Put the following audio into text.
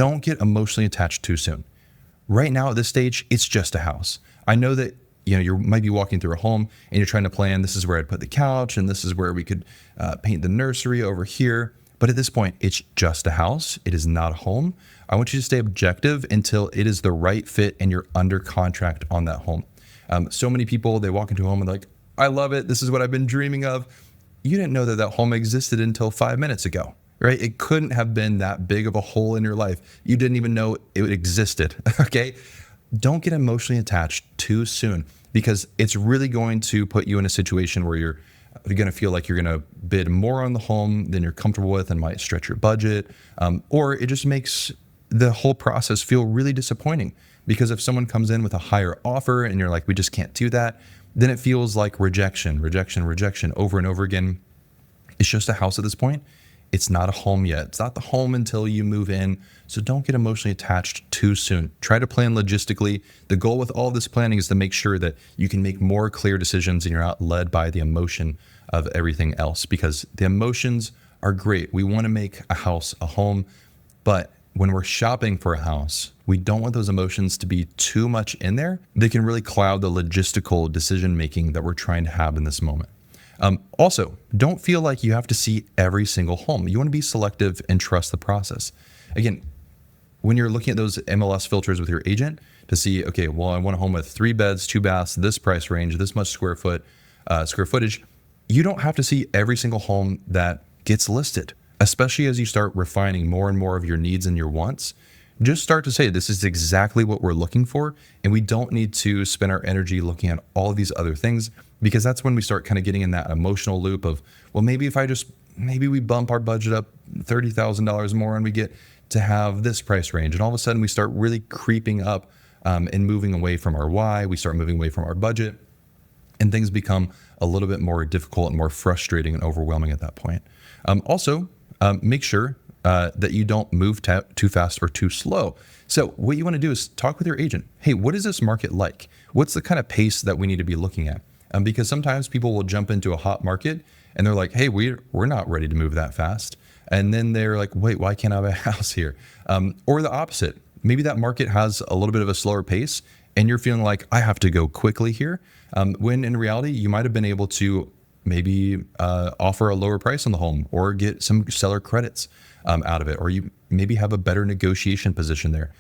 Don't get emotionally attached too soon. Right now at this stage, it's just a house. I know that you might be walking through a home and you're trying to plan, this is where I'd put the couch and this is where we could paint the nursery over here. But at this point, it's just a house. It is not a home. I want you to stay objective until it is the right fit and you're under contract on that home. So many people, they walk into a home and they're like, I love it. This is what I've been dreaming of. You didn't know that that home existed until 5 minutes ago, right? It couldn't have been that big of a hole in your life. You didn't even know it existed, okay? Don't get emotionally attached too soon because it's really going to put you in a situation where you're going to feel like you're going to bid more on the home than you're comfortable with and might stretch your budget. Or it just makes the whole process feel really disappointing because if someone comes in with a higher offer and you're like, we just can't do that, then it feels like rejection over and over again. It's just a house at this point. It's not a home yet. It's not the home until you move in. So don't get emotionally attached too soon. Try to plan logistically. The goal with all this planning is to make sure that you can make more clear decisions and you're not led by the emotion of everything else, because the emotions are great. We want to make a house a home, but when we're shopping for a house, we don't want those emotions to be too much in there. They can really cloud the logistical decision making that we're trying to have in this moment. Also, don't feel like you have to see every single home. You want to be selective and trust the process. Again, when you're looking at those MLS filters with your agent to see, okay, well, I want a home with 3 beds, 2 baths, this price range, this much square footage, you don't have to see every single home that gets listed, especially as you start refining more and more of your needs and your wants. Just start to say, this is exactly what we're looking for. And we don't need to spend our energy looking at all of these other things, because that's when we start kind of getting in that emotional loop of, well, maybe we bump our budget up $30,000 more and we get to have this price range. And all of a sudden we start really creeping up and moving away from our why. We start moving away from our budget and things become a little bit more difficult and more frustrating and overwhelming at that point. Also, make sure that you don't move too fast or too slow. So what you want to do is talk with your agent. Hey, what is this market like? What's the kind of pace that we need to be looking at? Because sometimes people will jump into a hot market and they're like, hey, we're not ready to move that fast. And then they're like, wait, why can't I have a house here? Or the opposite. Maybe that market has a little bit of a slower pace and you're feeling like I have to go quickly here. When in reality, you might have been able to maybe offer a lower price on the home or get some seller credits out of it, or you maybe have a better negotiation position there.